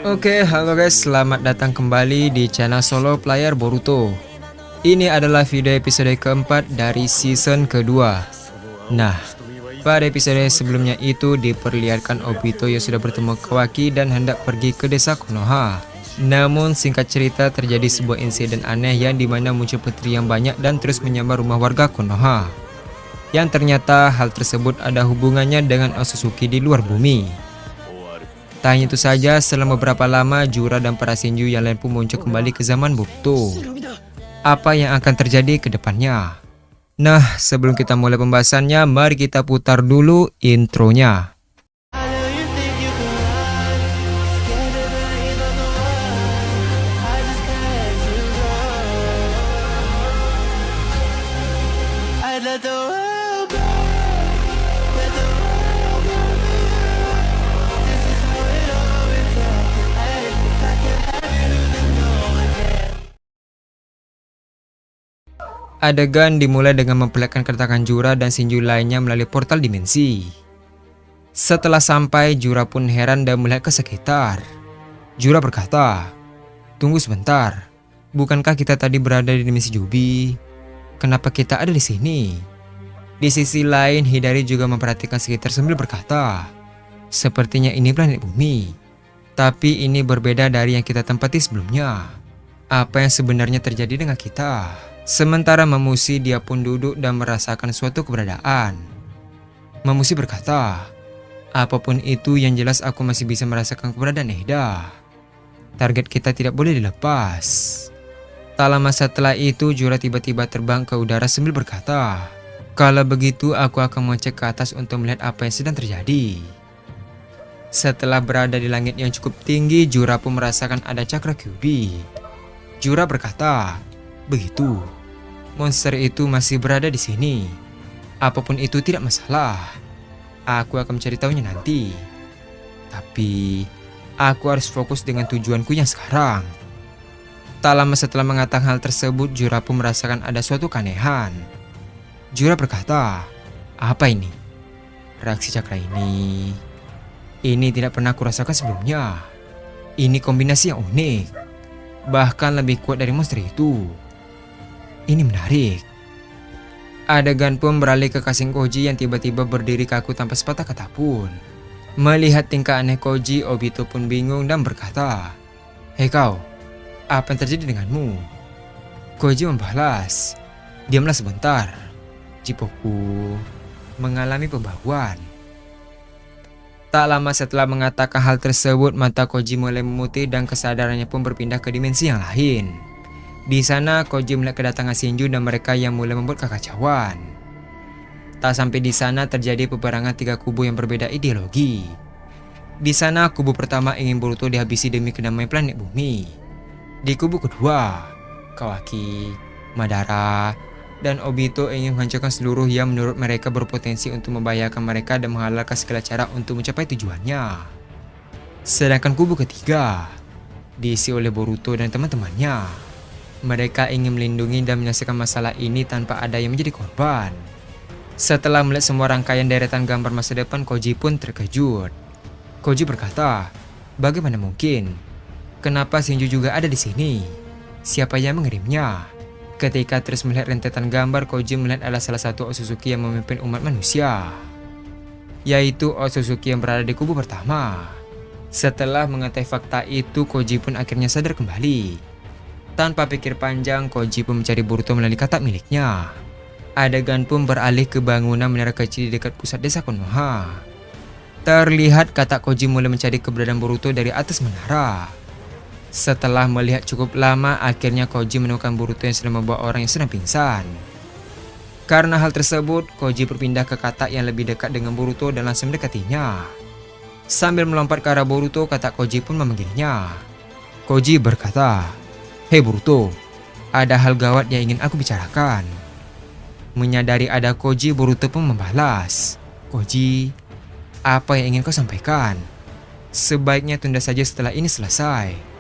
Oke, halo guys, selamat datang kembali di channel Solo Player Boruto. Ini adalah video episode keempat dari season kedua. Nah, pada episode sebelumnya itu diperlihatkan Obito yang sudah bertemu Kawaki dan hendak pergi ke desa Konoha. Namun singkat cerita terjadi sebuah insiden aneh yang dimana muncul putri yang banyak dan terus menyambar rumah warga Konoha. Yang ternyata hal tersebut ada hubungannya dengan Otsutsuki di luar bumi. Tak hanya itu saja, setelah beberapa lama Jura dan para Shinju yang lain pun muncul kembali ke zaman Boruto. Apa yang akan terjadi ke depannya? Nah, sebelum kita mulai pembahasannya, mari kita putar dulu intronya. Adegan dimulai dengan memperlihatkan kedatangan Jura dan Shinju lainnya melalui portal dimensi. Setelah sampai, Jura pun heran dan melihat ke sekitar. Jura berkata, "Tunggu sebentar, bukankah kita tadi berada di dimensi Jubi? Kenapa kita ada di sini?" Di sisi lain, Hidari juga memperhatikan sekitar sambil berkata, "Sepertinya ini planet bumi, tapi ini berbeda dari yang kita tempati sebelumnya. Apa yang sebenarnya terjadi dengan kita?" Sementara Mamushi dia pun duduk dan merasakan suatu keberadaan. Mamushi berkata, "Apapun itu yang jelas aku masih bisa merasakan keberadaan Eda. Target kita tidak boleh dilepas." Tak lama setelah itu Jura tiba-tiba terbang ke udara sambil berkata, "Kalau begitu aku akan mengecek ke atas untuk melihat apa yang sedang terjadi." Setelah berada di langit yang cukup tinggi, Jura pun merasakan ada cakra Kyuubi. Jura berkata, "Begitu, monster itu masih berada di sini. Apapun itu tidak masalah. Aku akan mencari tahunya nanti. Tapi aku harus fokus dengan tujuanku yang sekarang." Tak lama setelah mengatakan hal tersebut, Jura pun merasakan ada suatu keanehan. Jura berkata, "Apa ini? Reaksi cakra ini tidak pernah kurasakan sebelumnya. Ini kombinasi yang unik, bahkan lebih kuat dari monster itu. Ini menarik." Adegan pun beralih ke Kashin Koji yang tiba-tiba berdiri kaku tanpa sepatah kata pun. Melihat tingkah aneh Koji, Obito pun bingung dan berkata, "Hei kau, apa yang terjadi denganmu?" Koji membalas, "Diamlah sebentar. Jipoku mengalami pembauan." Tak lama setelah mengatakan hal tersebut, mata Koji mulai memutih dan kesadarannya pun berpindah ke dimensi yang lain. Di sana Koji melihat kedatangan Shinju dan mereka yang mulai membuat kekacauan. Tak sampai di sana terjadi peperangan tiga kubu yang berbeda ideologi. Di sana kubu pertama ingin Boruto dihabisi demi kedamaian planet bumi. Di kubu kedua, Kawaki, Madara, dan Obito ingin menghancurkan seluruh yang menurut mereka berpotensi untuk membahayakan mereka dan menghalalkan segala cara untuk mencapai tujuannya. Sedangkan kubu ketiga diisi oleh Boruto dan teman-temannya. Mereka ingin melindungi dan menyelesaikan masalah ini tanpa ada yang menjadi korban. Setelah melihat semua rangkaian deretan gambar masa depan, Koji pun terkejut. Koji berkata, "Bagaimana mungkin? Kenapa Shinju juga ada di sini? Siapa yang mengirimnya?" Ketika terus melihat rentetan gambar, Koji melihat adalah salah satu Otsutsuki yang memimpin umat manusia, yaitu Otsutsuki yang berada di kubu pertama. Setelah mengetahui fakta itu, Koji pun akhirnya sadar kembali. Tanpa pikir panjang, Koji pun mencari Boruto melalui kata miliknya. Adegan pun beralih ke bangunan menara kecil di dekat pusat desa Konoha. Terlihat kata Koji mulai mencari keberadaan Boruto dari atas menara. Setelah melihat cukup lama, akhirnya Koji menemukan Boruto yang sedang membawa orang yang sedang pingsan. Karena hal tersebut, Koji berpindah ke kata yang lebih dekat dengan Boruto dan langsung mendekatinya. Sambil melompat ke arah Boruto, kata Koji pun memanggilnya. Koji berkata, "Hei Boruto, ada hal gawat yang ingin aku bicarakan." Menyadari ada Koji, Boruto pun membalas, "Koji, apa yang ingin kau sampaikan? Sebaiknya tunda saja setelah ini selesai.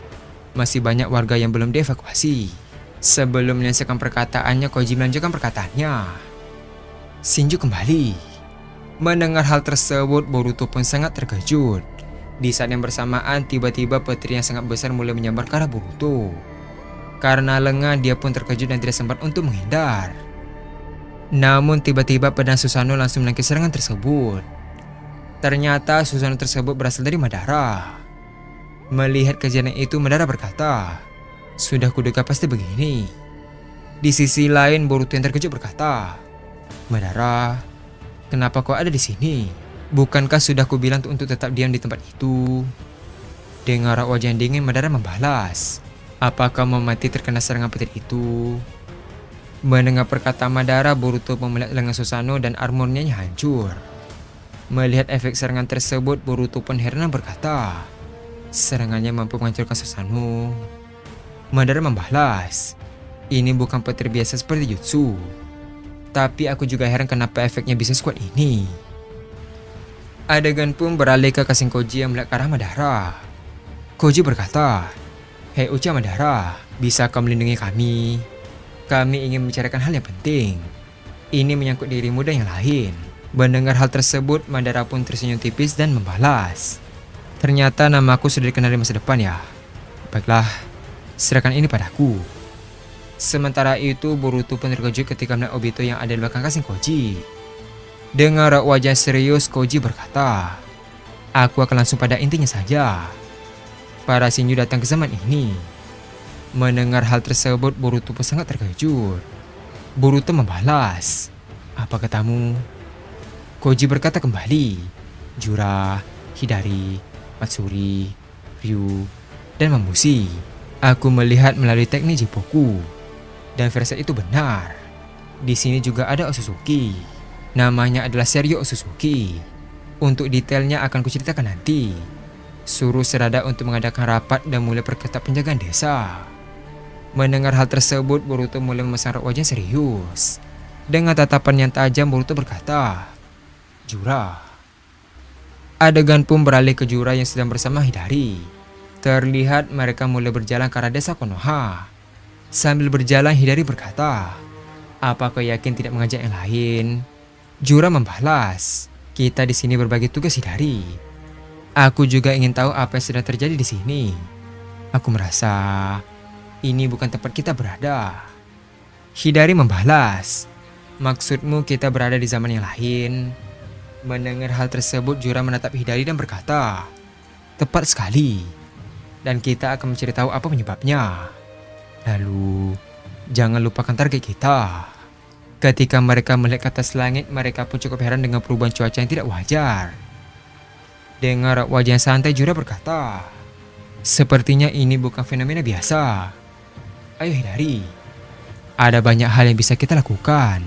Masih banyak warga yang belum dievakuasi." Sebelum menyelesaikan perkataannya, Koji melanjutkan perkataannya. Shinju kembali. Mendengar hal tersebut, Boruto pun sangat terkejut. Di saat yang bersamaan, tiba-tiba petir yang sangat besar mulai menyambar ke arah Boruto. Karena lengah, dia pun terkejut dan tidak sempat untuk menghindar. Namun tiba-tiba pedang Susanoo langsung menangkis serangan tersebut. Ternyata Susanoo tersebut berasal dari Madara. Melihat kejadian itu, Madara berkata, "Sudah kuduga pasti begini." Di sisi lain, Boruto yang terkejut berkata, "Madara, kenapa kau ada di sini? Bukankah sudah kubilang untuk tetap diam di tempat itu?" Dengan raut wajah yang dingin, Madara membalas, "Apakah mau mati terkena serangan petir itu?" Mendengar perkataan Madara, Boruto pun melihat lengan Susanoo dan armornya yang hancur. Melihat efek serangan tersebut, Boruto pun heran berkata, "Serangannya mampu menghancurkan Susanoo." Madara membalas, "Ini bukan petir biasa seperti jutsu. Tapi aku juga heran kenapa efeknya bisa sekuat ini." Adegan pun beralih ke Kashin Koji yang melihat ke arah Madara. Koji berkata, "Hei Uchiha Madara, bisa kau melindungi kami? Kami ingin membicarakan hal yang penting. Ini menyangkut dirimu dan yang lain." Mendengar hal tersebut, Madara pun tersenyum tipis dan membalas, "Ternyata namaku sudah dikenal di masa depan ya. Baiklah, serahkan ini padaku." Sementara itu, Boruto pun terkejut ketika melihat Obito yang ada di belakang Kashin Koji. Dengan raut wajah serius, Koji berkata, "Aku akan langsung pada intinya saja. Para Shinju datang ke zaman ini." Mendengar hal tersebut, Boruto pun sangat terkejut. Boruto membalas, "Apa katamu?" Koji berkata kembali, "Jura, Hidari, Matsuri, Ryu, dan Mamushi. Aku melihat melalui teknik Jipoku. Dan firasat itu benar. Di sini juga ada Otsutsuki. Namanya adalah Seryo Otsutsuki. Untuk detailnya akan kuceritakan nanti. Suruh Serada untuk mengadakan rapat dan mulai perketat penjagaan desa." Mendengar hal tersebut, Boruto mulai memasang raut wajah serius. Dengan tatapan yang tajam, Boruto berkata, "Jura." Adegan pun beralih ke Jura yang sedang bersama Hidari. Terlihat mereka mulai berjalan ke arah desa Konoha. Sambil berjalan, Hidari berkata, "Apa kau yakin tidak mengajak yang lain?" Jura membalas, "Kita di sini berbagi tugas, Hidari. Aku juga ingin tahu apa yang sedang terjadi di sini. Aku merasa ini bukan tempat kita berada." Hidari membalas, "Maksudmu kita berada di zaman yang lain?" Mendengar hal tersebut, Jura menatap Hidari dan berkata, "Tepat sekali. Dan kita akan mencari tahu apa penyebabnya. Lalu, jangan lupakan target kita." Ketika mereka melihat ke atas langit, mereka pun cukup heran dengan perubahan cuaca yang tidak wajar. Dengan raut wajah yang santai, Jura berkata, "Sepertinya ini bukan fenomena biasa. Ayo Hidari, ada banyak hal yang bisa kita lakukan."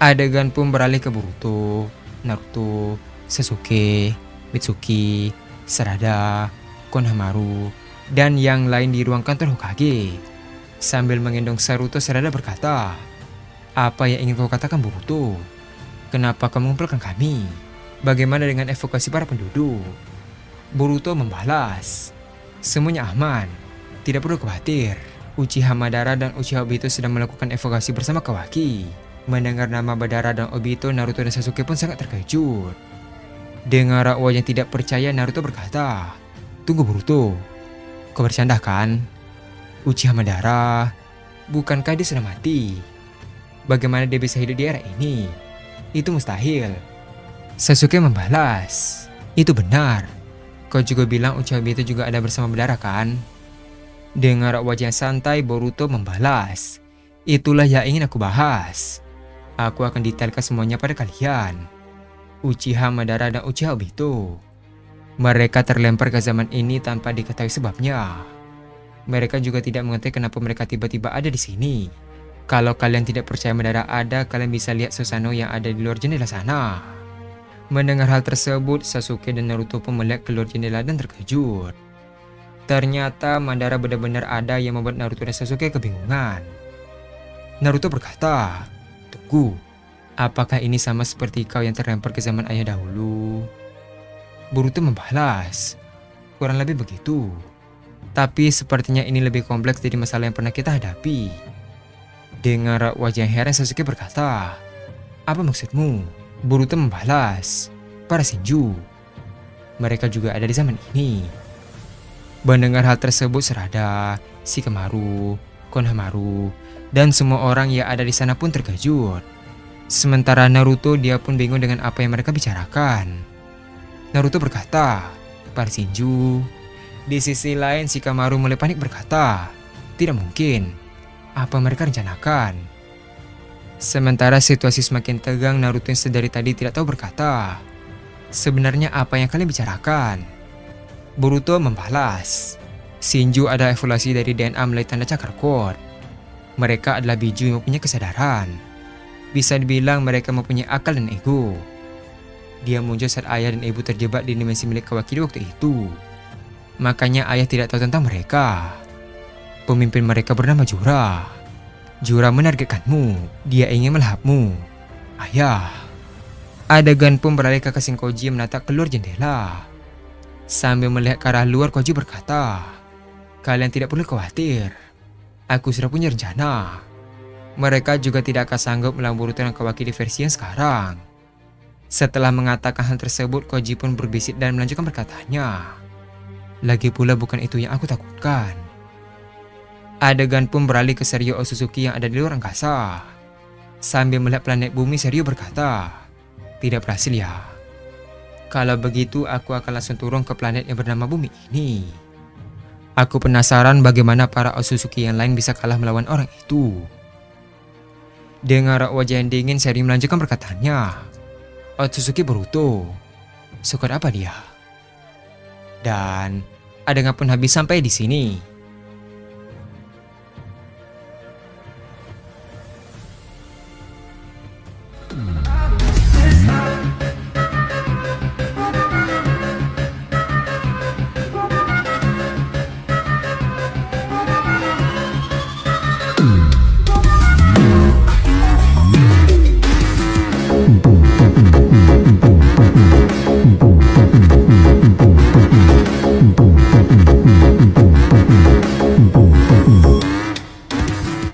Adegan pun beralih ke Boruto, Naruto, Sasuke, Mitsuki, Sarada, Konohamaru, dan yang lain di ruang kantor Hokage. Sambil menggendong Saruto, Sarada berkata, "Apa yang ingin kau katakan, Boruto? Kenapa kau mengumpulkan kami? Bagaimana dengan evakuasi para penduduk?" Boruto membalas, "Semuanya aman, tidak perlu khawatir. Uchiha Madara dan Uchiha Obito sedang melakukan evakuasi bersama Kawaki." Mendengar nama Madara dan Obito, Naruto dan Sasuke pun sangat terkejut. Dengan raut wajah yang tidak percaya, Naruto berkata, "Tunggu Boruto, kau bercanda kan? Uchiha Madara, bukankah dia sudah mati? Bagaimana dia bisa hidup di era ini? Itu mustahil." Sasuke membalas, "Itu benar. Kau juga bilang Uchiha Obito juga ada bersama Madara kan?" Dengan raut wajah yang santai, Boruto membalas, "Itulah yang ingin aku bahas. Aku akan detailkan semuanya pada kalian. Uchiha Madara dan Uchiha Obito. Mereka terlempar ke zaman ini tanpa diketahui sebabnya. Mereka juga tidak mengerti kenapa mereka tiba-tiba ada di sini. Kalau kalian tidak percaya Madara ada, kalian bisa lihat Susanoo yang ada di luar jendela sana." Mendengar hal tersebut, Sasuke dan Naruto pun melihat keluar jendela dan terkejut. Ternyata Madara benar-benar ada yang membuat Naruto dan Sasuke kebingungan. Naruto berkata, "Tunggu, apakah ini sama seperti kau yang terlempar ke zaman ayah dahulu?" Boruto membalas, "Kurang lebih begitu. Tapi sepertinya ini lebih kompleks dari masalah yang pernah kita hadapi." Dengan raut wajah heran, Sasuke berkata, "Apa maksudmu?" Boruto membalas, "Para Shinju. Mereka juga ada di zaman ini. Mendengar hal tersebut Sarada, Shikamaru, Konohamaru, dan semua orang yang ada di sana pun terkejut. Sementara Naruto dia pun bingung dengan apa yang mereka bicarakan. Naruto berkata, "Pada Shinju." Di sisi lain Shikamaru mulai panik berkata, "Tidak mungkin. Apa mereka rencanakan?" Sementara situasi semakin tegang, Naruto yang sedari tadi tidak tahu berkata, "Sebenarnya apa yang kalian bicarakan?" Boruto membalas, "Shinju ada evolusi dari DNA melalui tanda cakar quad. Mereka adalah biju yang mempunyai kesadaran. Bisa dibilang mereka mempunyai akal dan ego. Dia muncul saat ayah dan ibu terjebak di dimensi milik Kawaki waktu itu. Makanya ayah tidak tahu tentang mereka. Pemimpin mereka bernama Jura. Jura menargetkanmu. Dia ingin melahapmu. Ayah." Adegan pun beralih ke Shinkoji yang menatap keluar jendela. Sambil melihat ke arah luar, Koji berkata, "Kalian tidak perlu khawatir. Aku sudah punya rencana." Mereka juga tidak akan sanggup melawan Boruto dan Kawaki di versi yang sekarang. Setelah mengatakan hal tersebut, Koji pun berbisik dan melanjutkan perkataannya, "Lagi pula bukan itu yang aku takutkan." Adegan pun beralih ke Seryo Otsutsuki yang ada di luar angkasa. Sambil melihat planet bumi, Seryo berkata, "Tidak berhasil ya. Kalau begitu aku akan langsung turun ke planet yang bernama bumi ini. Aku penasaran bagaimana para Otsutsuki yang lain bisa kalah melawan orang itu." Dengan wajah yang dingin, Seryo melanjutkan perkataannya, "Otsutsuki Boruto, sekuat apa dia?" Dan adegan pun habis sampai di sini.